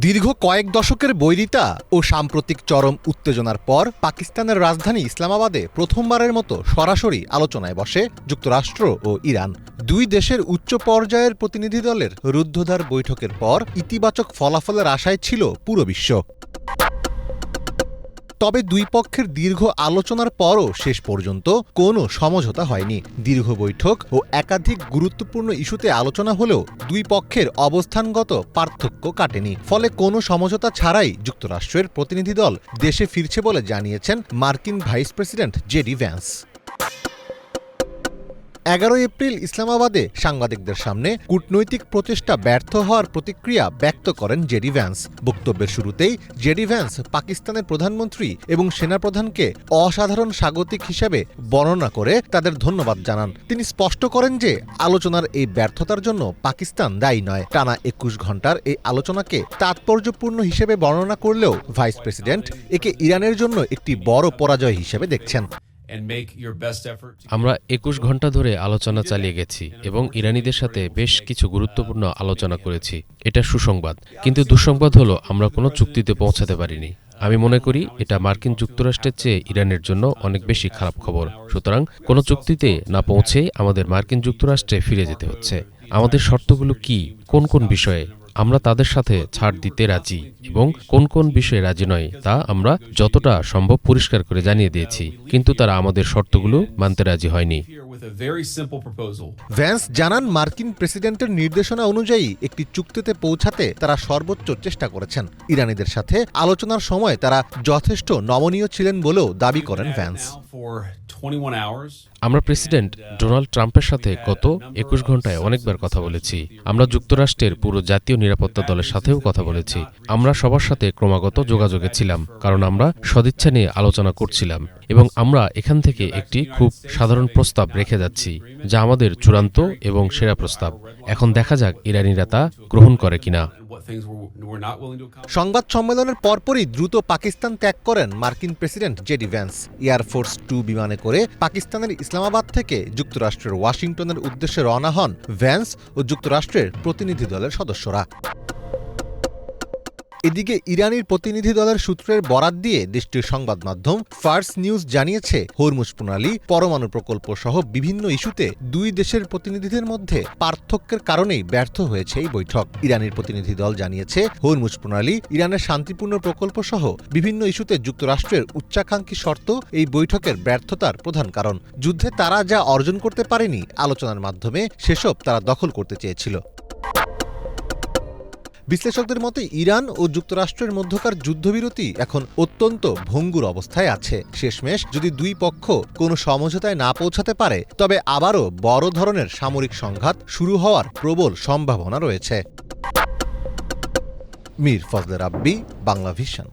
দীর্ঘ কয়েক দশকের বৈরিতা ও সাম্প্রতিক চরম উত্তেজনার পর পাকিস্তানের রাজধানী ইসলামাবাদে প্রথমবারের মতো সরাসরি আলোচনায় বসে যুক্তরাষ্ট্র ও ইরান। দুই দেশের উচ্চ পর্যায়ের প্রতিনিধি দলের রুদ্ধদ্বার বৈঠকের পর ইতিবাচক ফলাফলের আশায় ছিল পুরো বিশ্ব। তবে দুই পক্ষের দীর্ঘ আলোচনার পরও শেষ পর্যন্ত কোনো সমঝোতা হয়নি। দীর্ঘ বৈঠক ও একাধিক গুরুত্বপূর্ণ ইস্যুতে আলোচনা হলেও দুই পক্ষের অবস্থানগত পার্থক্য কাটেনি। ফলে কোনো সমঝোতা ছাড়াই যুক্তরাষ্ট্রের প্রতিনিধি দল দেশে ফিরছে বলে জানিয়েছেন মার্কিন ভাইস প্রেসিডেন্ট জেডি ভ্যান্স। 11 এপ্রিল ইসলামাবাদে সাংবাদিকদের সামনে কূটনৈতিক প্রচেষ্টা ব্যর্থ হওয়ার প্রতিক্রিয়া ব্যক্ত করেন জেডি ভ্যান্স। বক্তব্যের শুরুতেই জেডি ভ্যান্স পাকিস্তানের প্রধানমন্ত্রী এবং সেনাপ্রধানকে অসাধারণ স্বাগতিক হিসেবে বর্ণনা করে তাদের ধন্যবাদ জানান। তিনি স্পষ্ট করেন যে আলোচনার এই ব্যর্থতার জন্য পাকিস্তান দায়ী নয়। টানা 21 ঘণ্টার এই আলোচনাকে তাৎপর্যপূর্ণ হিসেবে বর্ণনা করলেও ভাইস প্রেসিডেন্ট একে ইরানের জন্য একটি বড় পরাজয় হিসেবে দেখছেন। আমরা 21 ঘণ্টা ধরে আলোচনা চালিয়ে গেছি এবং ইরানিদের সাথে বেশ কিছু গুরুত্বপূর্ণ আলোচনা করেছি। এটা সুসংবাদ, কিন্তু দুঃসংবাদ হলো আমরা কোনো চুক্তিতে পৌঁছাতে পারিনি। আমি মনে করি এটা মার্কিন যুক্তরাষ্ট্রের চেয়ে ইরানের জন্য অনেক বেশি খারাপ খবর। সুতরাং কোনো চুক্তিতে না পৌঁছে আমাদের মার্কিন যুক্তরাষ্ট্রে ফিরে যেতে হচ্ছে। আমাদের শর্তগুলো কি, কোন কোন বিষয়ে আমরা তাদের সাথে ছাড় দিতে রাজি এবং কোন কোন বিষয়ে রাজি নয় তা আমরা যতটা সম্ভব পরিষ্কার করে জানিয়ে দিয়েছি, কিন্তু তারা আমাদের শর্তগুলো মানতে রাজি হয়নি। ভ্যান্স জানান, মার্কিন প্রেসিডেন্টের নির্দেশনা অনুযায়ী একটি চুক্তিতে পৌঁছাতে তারা সর্বোচ্চ চেষ্টা করেছেন। ইরানিদের সাথে আলোচনার সময় তারা যথেষ্ট নমনীয় ছিলেন বলেও দাবি করেন ভ্যান্স। আমরা প্রেসিডেন্ট ডোনাল্ড ট্রাম্পের সাথে গত 21 ঘণ্টায় অনেকবার কথা বলেছি। আমরা যুক্তরাষ্ট্রের পুরো জাতীয় নিরাপত্তা দলের সাথেও কথা বলেছি। আমরা সবার সাথে ক্রমাগত যোগাযোগে ছিলাম, কারণ আমরা সদিচ্ছা নিয়ে আলোচনা করছিলাম এবং আমরা এখান থেকে একটি খুব সাধারণ প্রস্তাব রেখে যাচ্ছি, যা আমাদের চূড়ান্ত এবং সেরা প্রস্তাব। এখন দেখা যাক ইরানিরা তা গ্রহণ করে কিনা। সংবাদ সম্মেলনের পরপরই দ্রুত পাকিস্তান ত্যাগ করেন মার্কিন প্রেসিডেন্ট জেডি ভ্যান্স। এয়ারফোর্স 2 বিমানে করে পাকিস্তানের ইসলামাবাদ থেকে যুক্তরাষ্ট্রের ওয়াশিংটনের উদ্দেশ্যে রওনা হন ভ্যান্স ও যুক্তরাষ্ট্রের প্রতিনিধি দলের সদস্যরা। এদিকে ইরানির প্রতিনিধি দলের সূত্রের বরাত দিয়ে দেশটির সংবাদ মাধ্যম ফার্স নিউজ জানিয়েছে, হরমুজ প্রণালী, পরমাণু প্রকল্প সহ বিভিন্ন ইস্যুতে দুই দেশের প্রতিনিধিদের মধ্যে পার্থক্যের কারণেই ব্যর্থ হয়েছে এই বৈঠক। ইরানির প্রতিনিধি দল জানিয়েছে, হরমুজ প্রণালী, ইরানের শান্তিপূর্ণ প্রকল্প সহ বিভিন্ন ইস্যুতে যুক্তরাষ্ট্রের উচ্চাকাঙ্ক্ষী শর্ত এই বৈঠকের ব্যর্থতার প্রধান কারণ। যুদ্ধে তারা যা অর্জন করতে পারেনি, আলোচনার মাধ্যমে সেসব তারা দখল করতে চেয়েছিল। বিশ্লেষকদের মতে ইরান ও যুক্তরাষ্ট্রের মধ্যকার যুদ্ধবিরতি এখন অত্যন্ত ভঙ্গুর অবস্থায় আছে। শেষমেশ যদি দুই পক্ষ কোনো সমঝোতায় না পৌঁছাতে পারে, তবে আবারও বড় ধরনের সামরিক সংঘাত শুরু হওয়ার প্রবল সম্ভাবনা রয়েছে। মীর ফজলে রাব্বি, বাংলা ভিশন।